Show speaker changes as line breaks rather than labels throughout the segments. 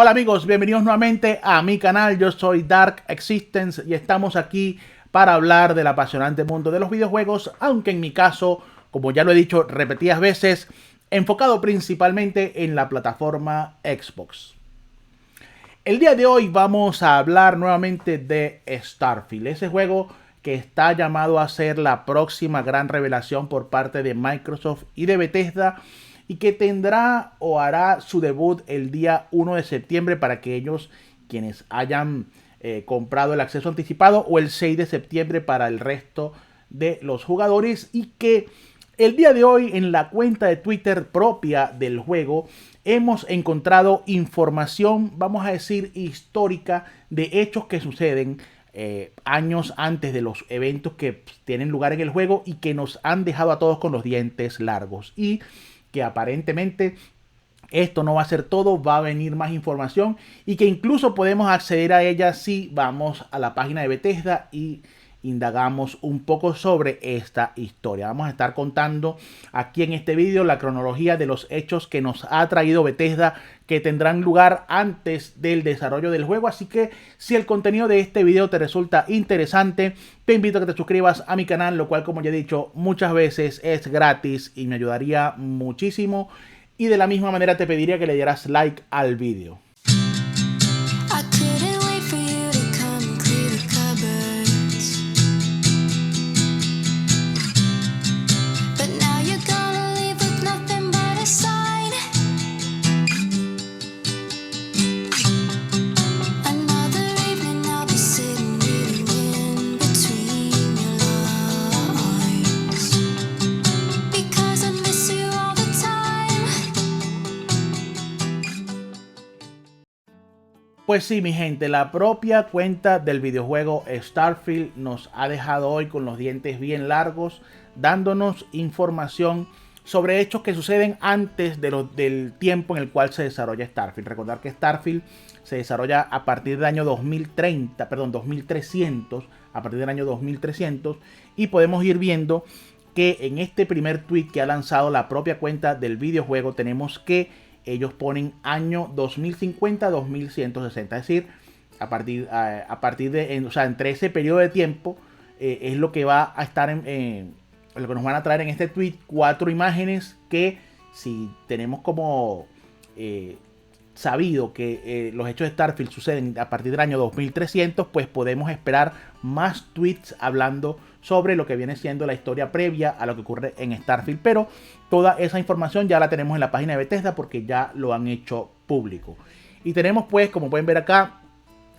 Hola amigos, bienvenidos nuevamente a mi canal. Yo soy Dark Existence y estamos aquí para hablar del apasionante mundo de los videojuegos, aunque en mi caso, como ya lo he dicho repetidas veces, enfocado principalmente en la plataforma Xbox. El día de hoy vamos a hablar nuevamente de Starfield, ese juego que está llamado a ser la próxima gran revelación por parte de Microsoft y de Bethesda, y que tendrá o hará su debut el día 1 de septiembre para aquellos quienes hayan comprado el acceso anticipado, o el 6 de septiembre para el resto de los jugadores, y que el día de hoy en la cuenta de Twitter propia del juego hemos encontrado información, vamos a decir, histórica, de hechos que suceden años antes de los eventos que tienen lugar en el juego y que nos han dejado a todos con los dientes largos, y que aparentemente esto no va a ser todo, va a venir más información y que incluso podemos acceder a ella si vamos a la página de Bethesda y indagamos un poco sobre esta historia. Vamos a estar contando aquí en este vídeo la cronología de los hechos que nos ha traído Bethesda, que tendrán lugar antes del desarrollo del juego. Así que si el contenido de este video te resulta interesante, te invito a que te suscribas a mi canal, lo cual, como ya he dicho muchas veces, es gratis y me ayudaría muchísimo. Y de la misma manera te pediría que le dieras like al vídeo. Pues sí, mi gente, la propia cuenta del videojuego Starfield nos ha dejado hoy con los dientes bien largos, dándonos información sobre hechos que suceden antes del tiempo en el cual se desarrolla Starfield. Recordar que Starfield se desarrolla a partir del año 2300, a partir del año 2300, y podemos ir viendo que en este primer tweet que ha lanzado la propia cuenta del videojuego tenemos que ellos ponen año 2050-2160, es decir, a partir de, o sea, entre ese periodo de tiempo es lo que va a estar lo que nos van a traer en este tweet, 4 imágenes que, si tenemos como sabido que los hechos de Starfield suceden a partir del año 2300, pues podemos esperar más tweets hablando sobre lo que viene siendo la historia previa a lo que ocurre en Starfield. Pero toda esa información ya la tenemos en la página de Bethesda porque ya lo han hecho público. Y tenemos, pues, como pueden ver acá,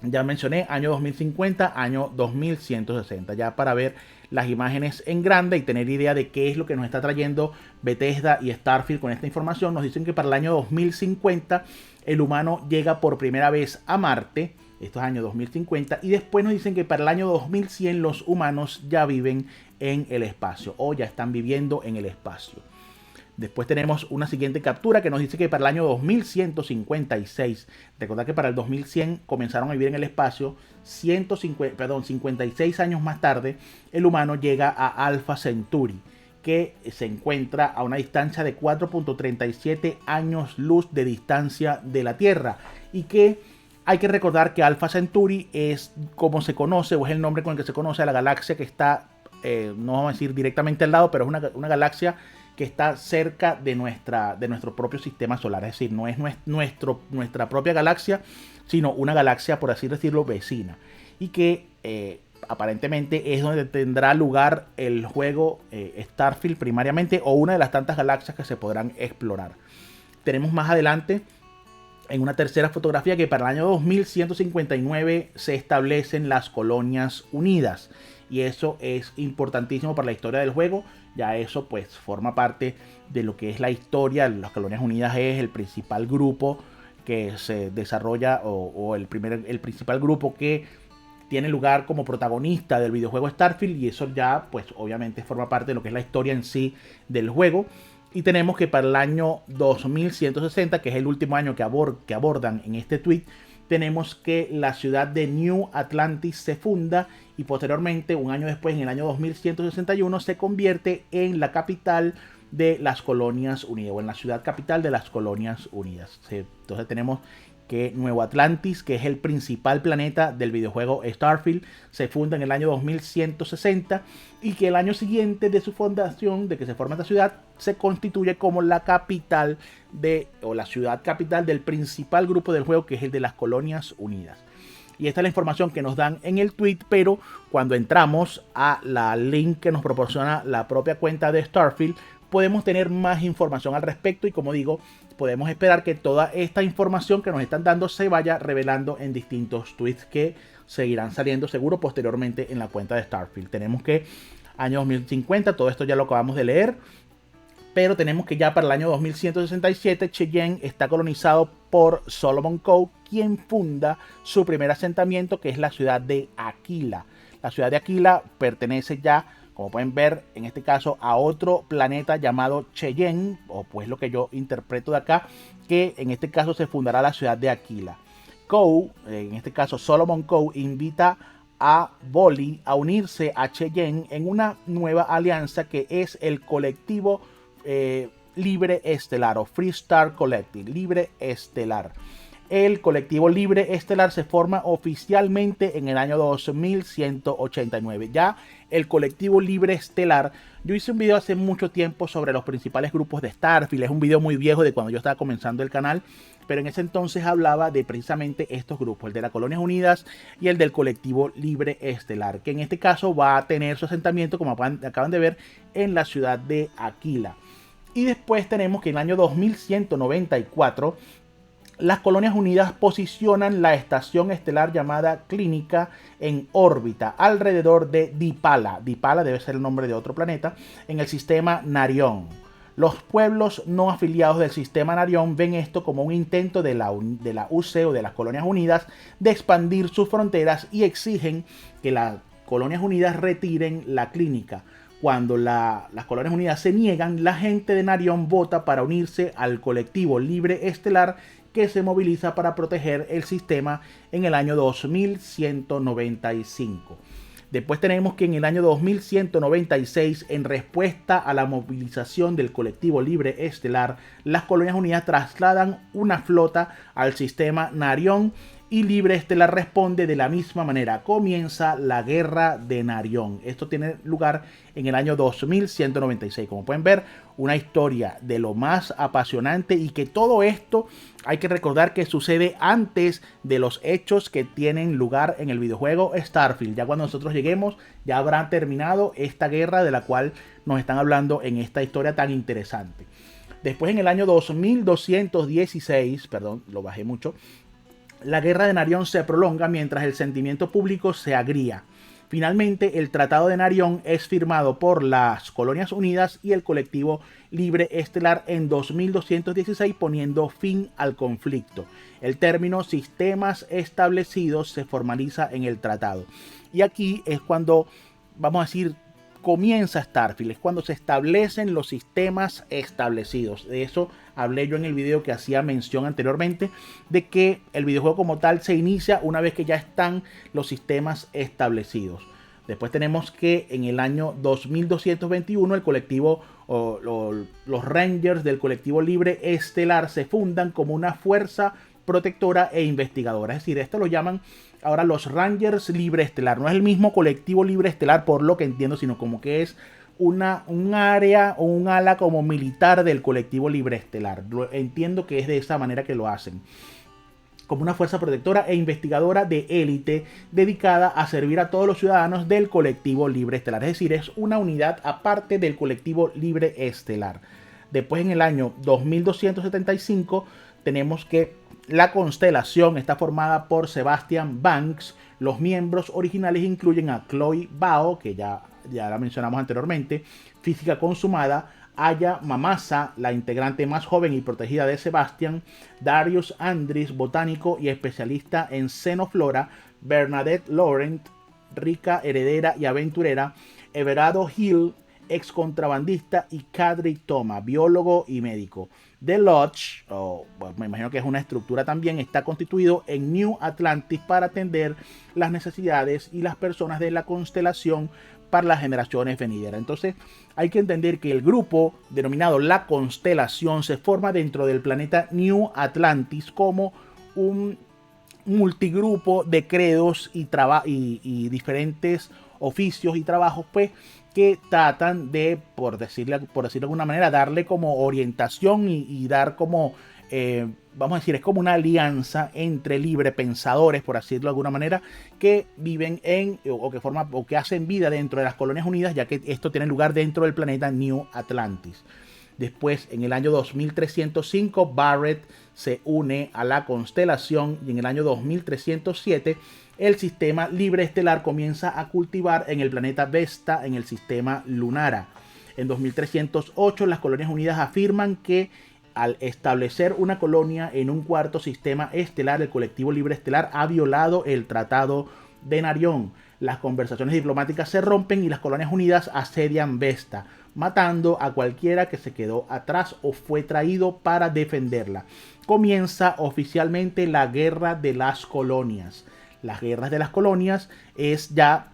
ya mencioné año 2050, año 2160, ya para ver las imágenes en grande y tener idea de qué es lo que nos está trayendo Bethesda y Starfield con esta información. Nos dicen que para el año 2050 el humano llega por primera vez a Marte, esto es año 2050, y después nos dicen que para el año 2100 los humanos ya viven en el espacio o ya están viviendo en el espacio. Después tenemos una siguiente captura que nos dice que para el año 2156, recordad que para el 2100 comenzaron a vivir en el espacio, 56 años más tarde, el humano llega a Alpha Centauri, que se encuentra a una distancia de 4.37 años luz de distancia de la Tierra, y que hay que recordar que Alpha Centauri es como se conoce, o es el nombre con el que se conoce a la galaxia que está, no vamos a decir directamente al lado, pero es una galaxia que está cerca de nuestro propio sistema solar. Es decir, no es nuestra propia galaxia, sino una galaxia, por así decirlo, vecina. Y que aparentemente es donde tendrá lugar el juego Starfield primariamente, o una de las tantas galaxias que se podrán explorar. Tenemos más adelante en una tercera fotografía que para el año 2159 se establecen las Colonias Unidas. Y eso es importantísimo para la historia del juego. Ya eso pues forma parte de lo que es la historia. Las Colonias Unidas es el principal grupo que se desarrolla, o el principal grupo que tiene lugar como protagonista del videojuego Starfield. Y eso ya pues obviamente forma parte de lo que es la historia en sí del juego. Y tenemos que para el año 2160, que es el último año que abordan en este tweet, tenemos que la ciudad de New Atlantis se funda y posteriormente, un año después, en el año 2161, se convierte en la capital de las Colonias Unidas, o en la ciudad capital de las Colonias Unidas. Entonces tenemos que Nuevo Atlantis, que es el principal planeta del videojuego Starfield, se funda en el año 2160 y que el año siguiente de su fundación, de que se forma esta ciudad, se constituye como la capital o la ciudad capital del principal grupo del juego, que es el de las Colonias Unidas. Y esta es la información que nos dan en el tweet, pero cuando entramos a la link que nos proporciona la propia cuenta de Starfield, podemos tener más información al respecto y, como digo, podemos esperar que toda esta información que nos están dando se vaya revelando en distintos tweets que seguirán saliendo seguro posteriormente en la cuenta de Starfield. Tenemos que año 2050, todo esto ya lo acabamos de leer, pero tenemos que ya para el año 2167 Cheyenne está colonizado por Solomon Coe, quien funda su primer asentamiento, que es la ciudad de Aquila. La ciudad de Aquila pertenece ya, como pueden ver, en este caso a otro planeta llamado Cheyenne, o pues lo que yo interpreto de acá, que en este caso se fundará la ciudad de Aquila. Coe, en este caso Solomon Coe, invita a Bolly a unirse a Cheyenne en una nueva alianza que es el colectivo Libre Estelar, o Free Star Collective, Libre Estelar. El colectivo Libre Estelar se forma oficialmente en el año 2189. Ya el colectivo Libre Estelar, yo hice un video hace mucho tiempo sobre los principales grupos de Starfield. Es un video muy viejo de cuando yo estaba comenzando el canal, pero en ese entonces hablaba de precisamente estos grupos, el de las Colonias Unidas y el del colectivo Libre Estelar, que en este caso va a tener su asentamiento, como acaban de ver, en la ciudad de Aquila. Y después tenemos que en el año 2194 las Colonias Unidas posicionan la estación estelar llamada Clínica en órbita alrededor de Dipala. Dipala debe ser el nombre de otro planeta en el sistema Narión. Los pueblos no afiliados del sistema Narión ven esto como un intento de la UC, o de las Colonias Unidas, de expandir sus fronteras y exigen que las Colonias Unidas retiren la clínica. Cuando las Colonias Unidas se niegan, la gente de Narión vota para unirse al colectivo Libre Estelar, que se moviliza para proteger el sistema en el año 2195. Después tenemos que en el año 2196, en respuesta a la movilización del colectivo Libre Estelar, las Colonias Unidas trasladan una flota al sistema Narión y Libre Estelar responde de la misma manera. Comienza la Guerra de Narión. Esto tiene lugar en el año 2196. Como pueden ver, una historia de lo más apasionante, y que todo esto hay que recordar que sucede antes de los hechos que tienen lugar en el videojuego Starfield. Ya cuando nosotros lleguemos ya habrá terminado esta guerra de la cual nos están hablando en esta historia tan interesante. Después, en el año 2216, perdón, lo bajé mucho, la Guerra de Narión se prolonga mientras el sentimiento público se agría. Finalmente, el Tratado de Narión es firmado por las Colonias Unidas y el colectivo Libre Estelar en 2216, poniendo fin al conflicto. El término sistemas establecidos se formaliza en el tratado. Y aquí es cuando, vamos a decir, comienza Starfield, es cuando se establecen los sistemas establecidos. De eso hablé yo en el video que hacía mención anteriormente, de que el videojuego como tal se inicia una vez que ya están los sistemas establecidos. Después tenemos que en el año 2221 el colectivo, los Rangers del colectivo Libre Estelar se fundan como una fuerza protectora e investigadora. Es decir, esto lo llaman ahora los Rangers Libre Estelar. No es el mismo colectivo Libre Estelar por lo que entiendo, sino como que es un área o un ala como militar del colectivo Libre Estelar. Entiendo que es de esa manera que lo hacen, como una fuerza protectora e investigadora de élite dedicada a servir a todos los ciudadanos del colectivo Libre Estelar. Es decir, es una unidad aparte del colectivo Libre Estelar. Después, en el año 2275, tenemos que la constelación está formada por Sebastian Banks. Los miembros originales incluyen a Chloe Bao, que ya la mencionamos anteriormente, física consumada; Aya Mamasa, la integrante más joven y protegida de Sebastian; Darius Andris, botánico y especialista en xenoflora; Bernadette Laurent, rica, heredera y aventurera; Everardo Hill, ex contrabandista; y Kadri Toma, biólogo y médico. The Lodge, me imagino que es una estructura también, está constituido en New Atlantis para atender las necesidades y las personas de la constelación para las generaciones venideras. Entonces hay que entender que el grupo denominado la constelación se forma dentro del planeta New Atlantis como un multigrupo de credos y diferentes oficios y trabajos, pues, que tratan de, por decirlo de alguna manera, darle como orientación y dar como, vamos a decir, es como una alianza entre librepensadores, por decirlo de alguna manera, que viven o que hacen vida dentro de las Colonias Unidas, ya que esto tiene lugar dentro del planeta New Atlantis. Después, en el año 2305, Barrett se une a la constelación y en el año 2307 el sistema libre estelar comienza a cultivar en el planeta Vesta en el sistema Lunara. En 2308 las Colonias Unidas afirman que al establecer una colonia en un cuarto sistema estelar, el colectivo libre estelar ha violado el Tratado de Narión. Las conversaciones diplomáticas se rompen y las Colonias Unidas asedian Vesta, matando a cualquiera que se quedó atrás o fue traído para defenderla. Comienza oficialmente la Guerra de las Colonias. Las guerras de las colonias es ya,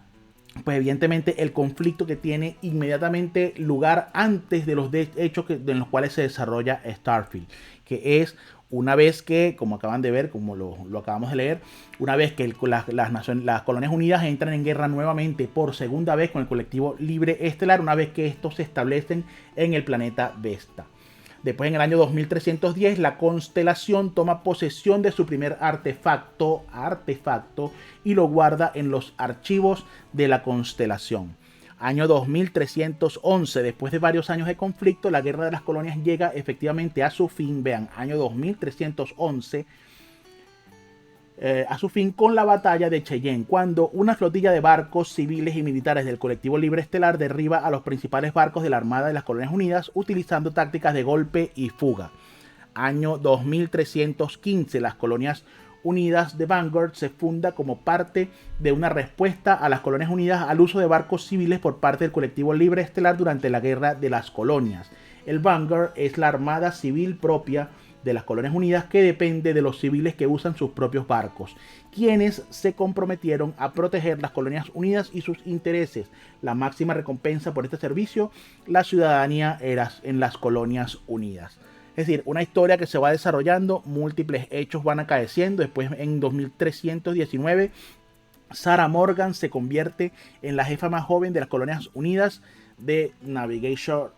pues evidentemente, el conflicto que tiene inmediatamente lugar antes de los hechos en los cuales se desarrolla Starfield, que es una vez que, como acaban de ver, como lo acabamos de leer, una vez que las Colonias Unidas entran en guerra nuevamente por segunda vez con el colectivo libre estelar, una vez que estos se establecen en el planeta Vesta. Después, en el año 2310, la constelación toma posesión de su primer artefacto y lo guarda en los archivos de la constelación. Año 2311, después de varios años de conflicto, la Guerra de las Colonias llega efectivamente a su fin. Vean, año 2311, a su fin con la batalla de Cheyenne, cuando una flotilla de barcos civiles y militares del colectivo libre estelar derriba a los principales barcos de la Armada de las Colonias Unidas utilizando tácticas de golpe y fuga. Año 2315, las Colonias Unidas de Vanguard se funda como parte de una respuesta a las Colonias Unidas al uso de barcos civiles por parte del colectivo libre estelar durante la Guerra de las Colonias. El Vanguard es la armada civil propia de las Colonias Unidas que depende de los civiles que usan sus propios barcos, quienes se comprometieron a proteger las Colonias Unidas y sus intereses. La máxima recompensa por este servicio, la ciudadanía en las Colonias Unidas. Es decir, una historia que se va desarrollando, múltiples hechos van acaeciendo. Después, en 2319, Sarah Morgan se convierte en la jefa más joven de las Colonias Unidas de Navigation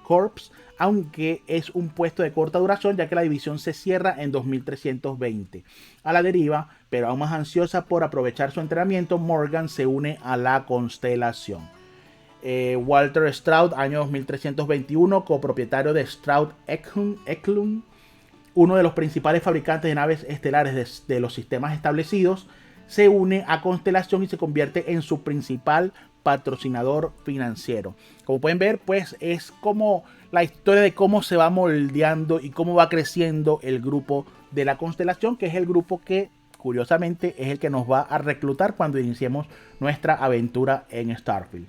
Corps, aunque es un puesto de corta duración ya que la división se cierra en 2320. A la deriva, pero aún más ansiosa por aprovechar su entrenamiento, Morgan se une a la constelación. Walter Stroud, año 2321, copropietario de Stroud Eklund, uno de los principales fabricantes de naves estelares de los sistemas establecidos, se une a Constelación y se convierte en su principal patrocinador financiero. Como pueden ver, pues es como la historia de cómo se va moldeando y cómo va creciendo el grupo de la Constelación, que es el grupo que curiosamente es el que nos va a reclutar cuando iniciemos nuestra aventura en Starfield.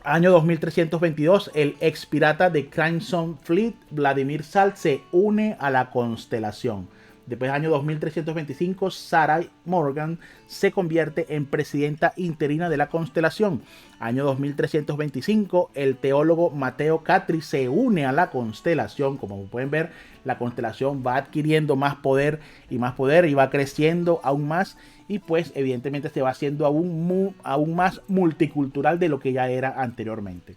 Año 2322, el ex pirata de Crimson Fleet, Vladimir Salt, se une a la Constelación. Después, año 2325, Sarah Morgan se convierte en presidenta interina de la Constelación. Año 2325, el teólogo Mateo Catri se une a la Constelación. Como pueden ver, la Constelación va adquiriendo más poder y va creciendo aún más. Y pues evidentemente se va haciendo aún más multicultural de lo que ya era anteriormente.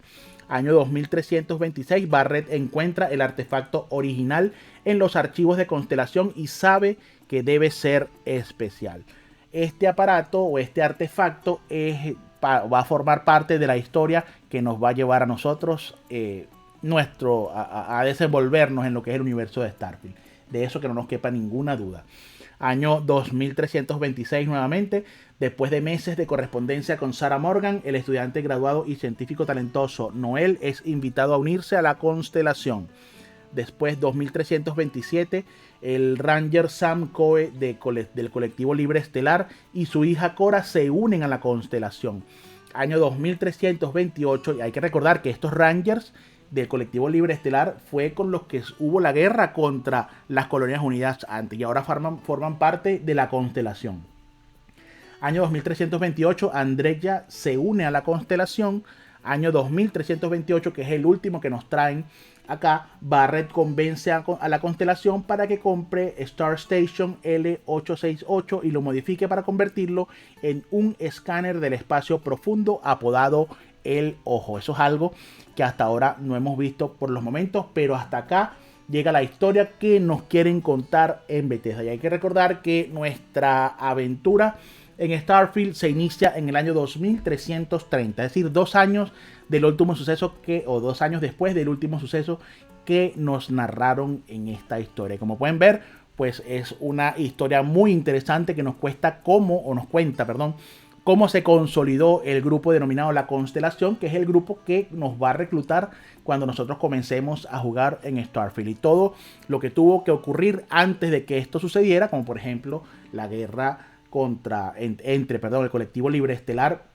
Año 2326, Barrett encuentra el artefacto original en los archivos de Constelación y sabe que debe ser especial. Este aparato o este artefacto va a formar parte de la historia que nos va a llevar a nosotros a desenvolvernos en lo que es el universo de Starfield. De eso que no nos quepa ninguna duda. Año 2326 nuevamente, después de meses de correspondencia con Sarah Morgan, el estudiante graduado y científico talentoso Noel es invitado a unirse a la Constelación. Después, 2327, el Ranger Sam Coe del colectivo Libre Estelar y su hija Cora se unen a la Constelación. Año 2328, y hay que recordar que estos Rangers del colectivo Libre Estelar fue con los que hubo la guerra contra las Colonias Unidas antes y ahora forman parte de la Constelación. Año 2328, Andrella se une a la constelación. Año 2328, que es el último que nos traen acá, Barrett convence a la constelación para que compre Star Station L868 y lo modifique para convertirlo en un escáner del espacio profundo apodado el Ojo. Eso es algo que hasta ahora no hemos visto por los momentos, pero hasta acá llega la historia que nos quieren contar en Bethesda. Y hay que recordar que nuestra aventura en Starfield se inicia en el año 2330, es decir, 2 años del último suceso o 2 años después del último suceso que nos narraron en esta historia. Como pueden ver, pues es una historia muy interesante que nos cuenta cómo se consolidó el grupo denominado La Constelación, que es el grupo que nos va a reclutar cuando nosotros comencemos a jugar en Starfield, y todo lo que tuvo que ocurrir antes de que esto sucediera, como por ejemplo la guerra entre el colectivo Libre Estelar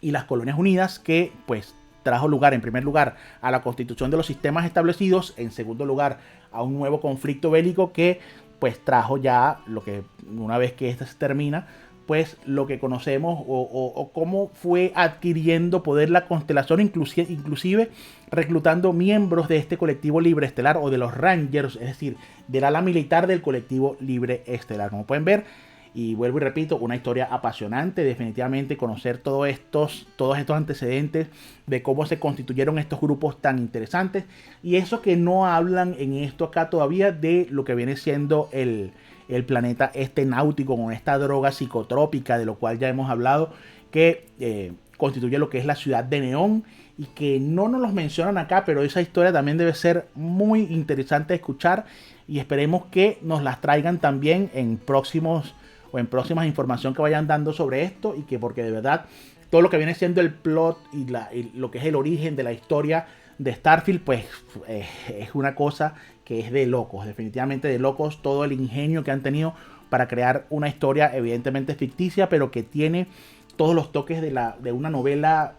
y las Colonias Unidas, que pues trajo lugar en primer lugar a la constitución de los sistemas establecidos, en segundo lugar a un nuevo conflicto bélico que pues trajo ya lo que, una vez que este se termina, pues lo que conocemos o cómo fue adquiriendo poder la constelación, inclusive reclutando miembros de este colectivo Libre Estelar o de los Rangers, es decir, del ala militar del colectivo Libre Estelar. Como pueden ver, y vuelvo y repito, una historia apasionante, definitivamente conocer todos estos antecedentes de cómo se constituyeron estos grupos tan interesantes, y eso que no hablan en esto acá todavía de lo que viene siendo el planeta este náutico con esta droga psicotrópica de lo cual ya hemos hablado, que constituye lo que es la ciudad de Neón, y que no nos los mencionan acá, pero esa historia también debe ser muy interesante de escuchar, y esperemos que nos las traigan también en próximas información que vayan dando sobre esto, y que porque de verdad todo lo que viene siendo el plot y lo que es el origen de la historia de Starfield, pues es una cosa que es de locos, definitivamente de locos, todo el ingenio que han tenido para crear una historia evidentemente ficticia, pero que tiene todos los toques de una novela,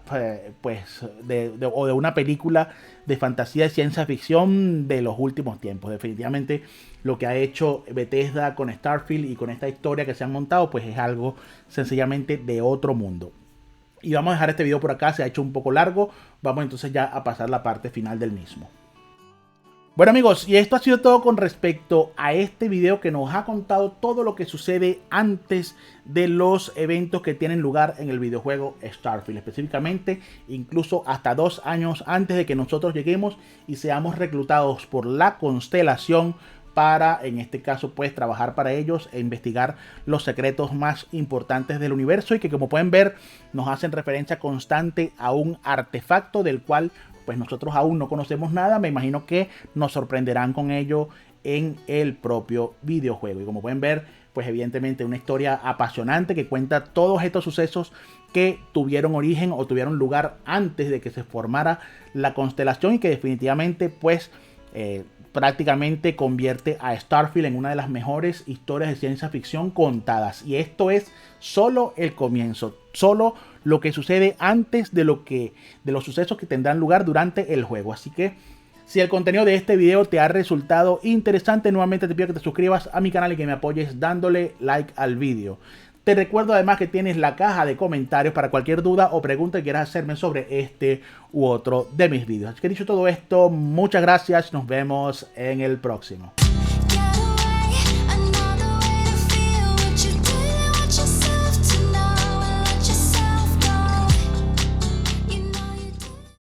o de una película de fantasía de ciencia ficción de los últimos tiempos. Definitivamente lo que ha hecho Bethesda con Starfield y con esta historia que se han montado, pues es algo sencillamente de otro mundo. Y vamos a dejar este video por acá, se ha hecho un poco largo, vamos entonces ya a pasar la parte final del mismo. Bueno amigos, y esto ha sido todo con respecto a este video que nos ha contado todo lo que sucede antes de los eventos que tienen lugar en el videojuego Starfield. Específicamente, incluso hasta 2 años antes de que nosotros lleguemos y seamos reclutados por la constelación para, en este caso, pues trabajar para ellos e investigar los secretos más importantes del universo, y que, como pueden ver, nos hacen referencia constante a un artefacto del cual pues nosotros aún no conocemos nada. Me imagino que nos sorprenderán con ello en el propio videojuego. Y como pueden ver, pues evidentemente una historia apasionante que cuenta todos estos sucesos que tuvieron origen o tuvieron lugar antes de que se formara la constelación, y que definitivamente pues prácticamente convierte a Starfield en una de las mejores historias de ciencia ficción contadas. Y esto es solo el comienzo, solo lo que sucede antes de los sucesos que tendrán lugar durante el juego. Así que si el contenido de este video te ha resultado interesante, nuevamente te pido que te suscribas a mi canal y que me apoyes dándole like al video. Te recuerdo además que tienes la caja de comentarios para cualquier duda o pregunta que quieras hacerme sobre este u otro de mis videos. Así que dicho todo esto, muchas gracias, nos vemos en el próximo.